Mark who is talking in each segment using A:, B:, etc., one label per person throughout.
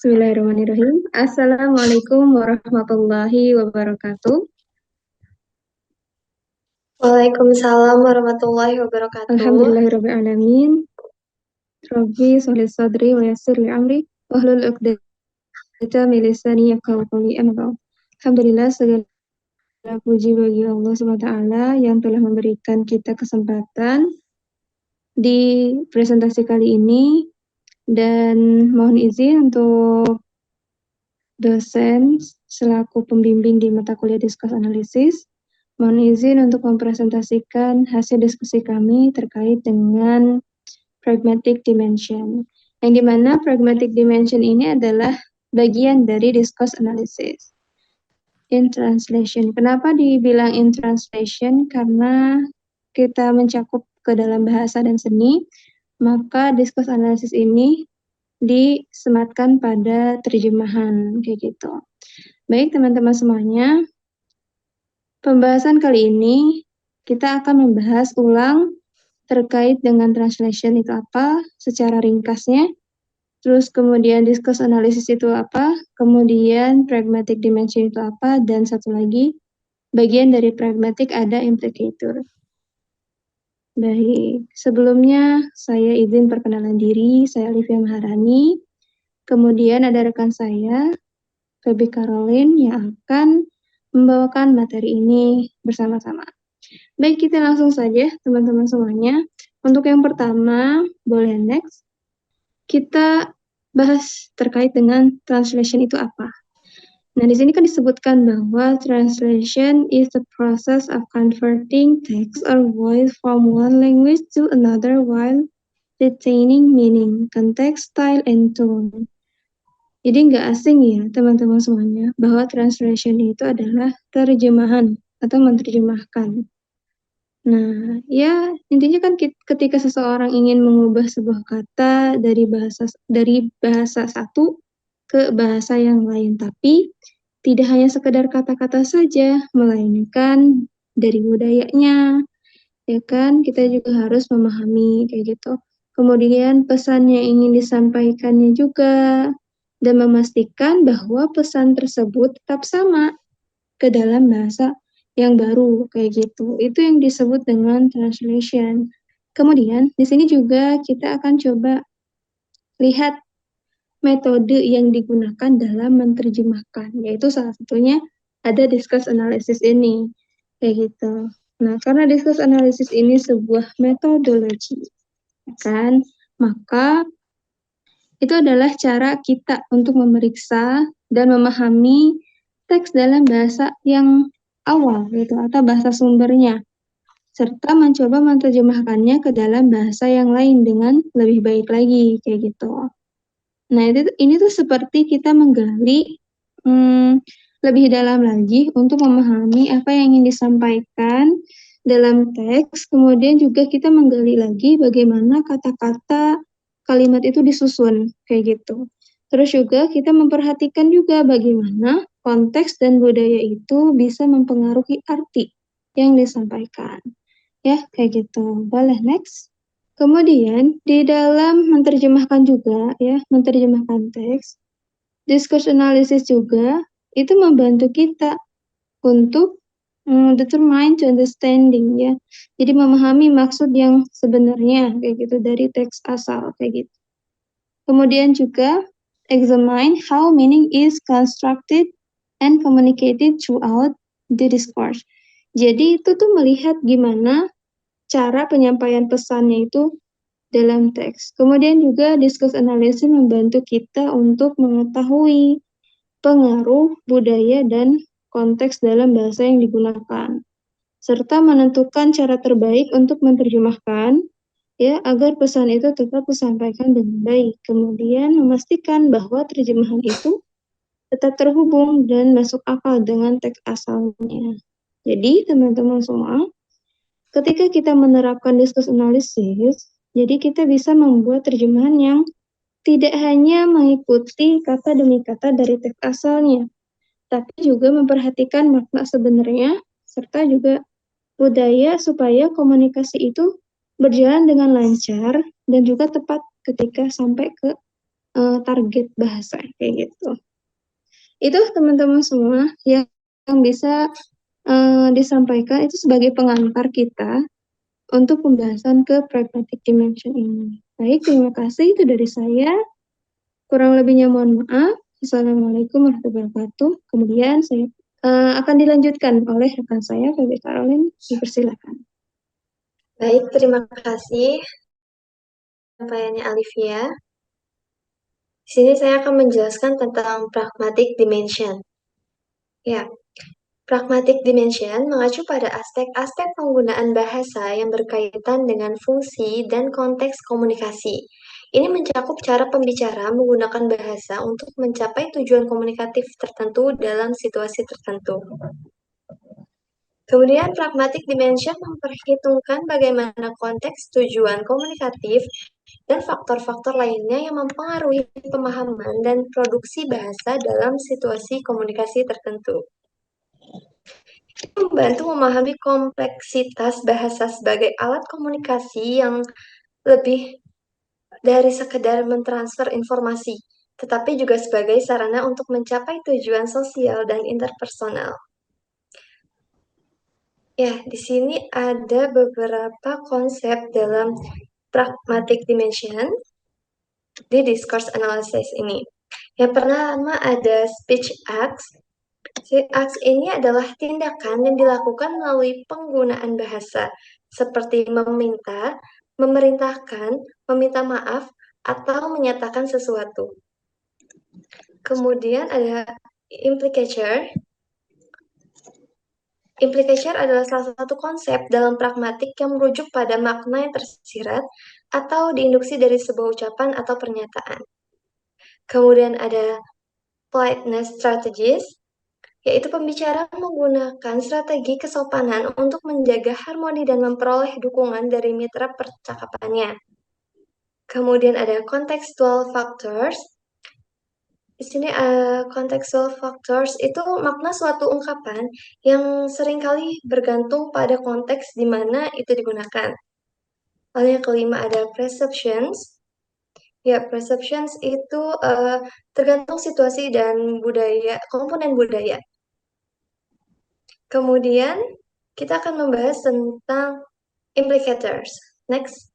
A: Bismillahirrahmanirrahim. Assalamualaikum warahmatullahi wabarakatuh.
B: Waalaikumsalam warahmatullahi wabarakatuh.
A: Alhamdulillahirrabbilalamin. Rabbi sholli sadri wa yassir li amri wahlul 'uqdatam min lisani yafqahu qawli. Amma ba'd. Alhamdulillah, segala puji bagi Allah SWT yang telah memberikan kita kesempatan di presentasi kali ini, dan mohon izin untuk dosen selaku pembimbing di mata kuliah Discourse Analysis. Mohon izin untuk mempresentasikan hasil diskusi kami terkait dengan pragmatic dimension. Yang dimana pragmatic dimension ini adalah bagian dari discourse analysis. In translation. Kenapa dibilang in translation? Karena kita mencakup ke dalam bahasa dan seni, maka discourse analysis ini disematkan pada terjemahan, kayak gitu. Baik teman-teman semuanya, pembahasan kali ini kita akan membahas ulang terkait dengan translation itu apa, secara ringkasnya, terus kemudian discourse analysis itu apa, kemudian pragmatic dimension itu apa, dan satu lagi, bagian dari pragmatic ada implicator. Baik, sebelumnya saya izin perkenalan diri, saya Olivia Maharani, kemudian ada rekan saya, Feby Caroline, yang akan membawakan materi ini bersama-sama. Baik, kita langsung saja teman-teman semuanya. Untuk yang pertama, boleh next. Kita bahas terkait dengan translation itu apa. Nah, di sini kan disebutkan bahwa translation is the process of converting text or voice from one language to another while retaining meaning, context, style, and tone. Jadi nggak asing ya teman-teman semuanya bahwa translation itu adalah terjemahan atau menerjemahkan. Nah, ya intinya kan ketika seseorang ingin mengubah sebuah kata dari bahasa satu ke bahasa yang lain, tapi tidak hanya sekedar kata-kata saja, melainkan dari budayanya, ya kan? Kita juga harus memahami kayak gitu. Kemudian pesannya ingin disampaikannya juga, dan memastikan bahwa pesan tersebut tetap sama ke dalam bahasa yang baru kayak gitu. Itu yang disebut dengan translation. Kemudian di sini juga kita akan coba lihat metode yang digunakan dalam menerjemahkan, yaitu salah satunya ada discourse analysis ini kayak gitu. Nah, karena discourse analysis ini sebuah metodologi, kan? Maka itu adalah cara kita untuk memeriksa dan memahami teks dalam bahasa yang awal gitu atau bahasa sumbernya, serta mencoba menerjemahkannya ke dalam bahasa yang lain dengan lebih baik lagi kayak gitu. Nah, ini tuh seperti kita menggali lebih dalam lagi untuk memahami apa yang ingin disampaikan dalam teks, kemudian juga kita menggali lagi bagaimana kata-kata kalimat itu disusun, kayak gitu. Terus juga kita memperhatikan juga bagaimana konteks dan budaya itu bisa mempengaruhi arti yang disampaikan. Ya, kayak gitu. Boleh next. Kemudian, di dalam menerjemahkan juga, ya, menerjemahkan teks, discourse analysis juga, itu membantu kita untuk determine to understanding, ya. Jadi memahami maksud yang sebenarnya kayak gitu dari teks asal kayak gitu. Kemudian juga examine how meaning is constructed and communicated throughout the discourse. Jadi itu tuh melihat gimana cara penyampaian pesannya itu dalam teks. Kemudian juga discourse analysis membantu kita untuk mengetahui pengaruh budaya dan konteks dalam bahasa yang digunakan, serta menentukan cara terbaik untuk menerjemahkan, ya, agar pesan itu tetap disampaikan dengan baik. Kemudian memastikan bahwa terjemahan itu tetap terhubung dan masuk akal dengan teks asalnya. Jadi, teman-teman semua, ketika kita menerapkan discourse analysis, jadi kita bisa membuat terjemahan yang tidak hanya mengikuti kata demi kata dari teks asalnya, tapi juga memperhatikan makna sebenarnya, serta juga budaya supaya komunikasi itu berjalan dengan lancar dan juga tepat ketika sampai ke target bahasa kayak gitu. Itu teman-teman semua yang bisa disampaikan itu sebagai pengantar kita untuk pembahasan ke pragmatic dimension ini. Baik, terima kasih itu dari saya. Kurang lebihnya mohon maaf. Assalamualaikum warahmatullahi wabarakatuh. Kemudian saya akan dilanjutkan oleh rekan saya, Feby Caroline. Dipersilakan.
B: Baik, terima kasih penyampaiannya Alivia. Di sini saya akan menjelaskan tentang pragmatic dimension. Ya, pragmatic dimension mengacu pada aspek-aspek penggunaan bahasa yang berkaitan dengan fungsi dan konteks komunikasi. Ini mencakup cara pembicara menggunakan bahasa untuk mencapai tujuan komunikatif tertentu dalam situasi tertentu. Kemudian, pragmatic dimension memperhitungkan bagaimana konteks tujuan komunikatif dan faktor-faktor lainnya yang mempengaruhi pemahaman dan produksi bahasa dalam situasi komunikasi tertentu. Membantu memahami kompleksitas bahasa sebagai alat komunikasi yang lebih dari sekedar mentransfer informasi, tetapi juga sebagai sarana untuk mencapai tujuan sosial dan interpersonal. Ya, di sini ada beberapa konsep dalam pragmatic dimension di discourse analysis ini. Yang pertama ada speech acts. Speech acts ini adalah tindakan yang dilakukan melalui penggunaan bahasa, seperti meminta, memerintahkan, meminta maaf, atau menyatakan sesuatu. Kemudian ada implicature. Implicature adalah salah satu konsep dalam pragmatik yang merujuk pada makna yang tersirat atau diinduksi dari sebuah ucapan atau pernyataan. Kemudian ada politeness strategies, yaitu pembicara menggunakan strategi kesopanan untuk menjaga harmoni dan memperoleh dukungan dari mitra percakapannya. Kemudian ada contextual factors. Di sini contextual factors itu makna suatu ungkapan yang seringkali bergantung pada konteks di mana itu digunakan. Lalu yang kelima ada perceptions. Ya, perceptions itu tergantung situasi dan budaya, komponen budaya. Kemudian kita akan membahas tentang implicators. Next.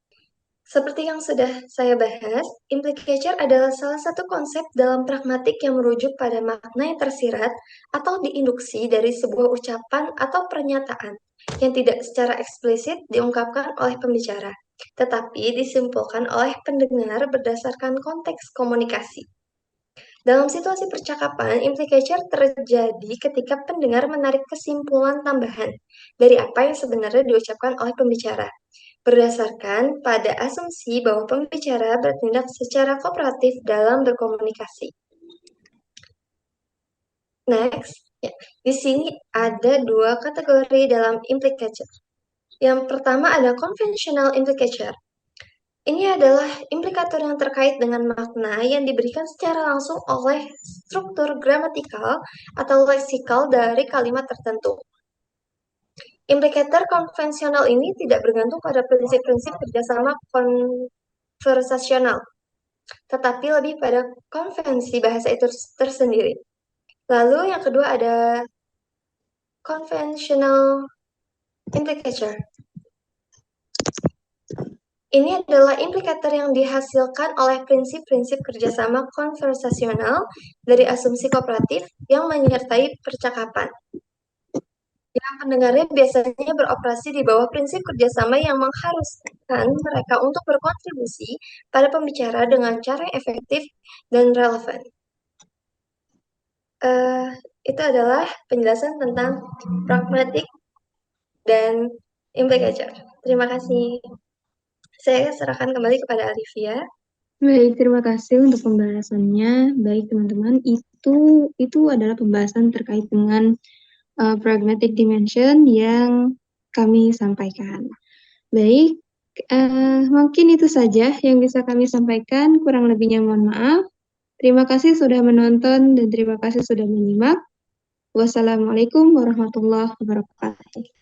B: Seperti yang sudah saya bahas, implicature adalah salah satu konsep dalam pragmatik yang merujuk pada makna yang tersirat atau diinduksi dari sebuah ucapan atau pernyataan yang tidak secara eksplisit diungkapkan oleh pembicara, tetapi disimpulkan oleh pendengar berdasarkan konteks komunikasi. Dalam situasi percakapan, implicature terjadi ketika pendengar menarik kesimpulan tambahan dari apa yang sebenarnya diucapkan oleh pembicara, berdasarkan pada asumsi bahwa pembicara bertindak secara kooperatif dalam berkomunikasi. Next, ya, di sini ada dua kategori dalam implicature. Yang pertama ada conventional implicature. Ini adalah implikator yang terkait dengan makna yang diberikan secara langsung oleh struktur gramatikal atau leksikal dari kalimat tertentu. Implikator konvensional ini tidak bergantung pada prinsip-prinsip kerjasama konversasional, tetapi lebih pada konvensi bahasa itu tersendiri. Lalu yang kedua ada conventional implicator. Ini adalah implikator yang dihasilkan oleh prinsip-prinsip kerjasama konversasional dari asumsi kooperatif yang menyertai percakapan. Yang pendengarnya biasanya beroperasi di bawah prinsip kerjasama yang mengharuskan mereka untuk berkontribusi pada pembicara dengan cara yang efektif dan relevan. Itu adalah penjelasan tentang pragmatic dan implicator. Terima kasih. Saya serahkan kembali kepada Alivia.
A: Baik, terima kasih untuk pembahasannya. Baik, teman-teman, itu adalah pembahasan terkait dengan pragmatic dimension yang kami sampaikan. Baik, mungkin itu saja yang bisa kami sampaikan. Kurang lebihnya mohon maaf. Terima kasih sudah menonton dan terima kasih sudah menyimak. Wassalamualaikum warahmatullahi wabarakatuh.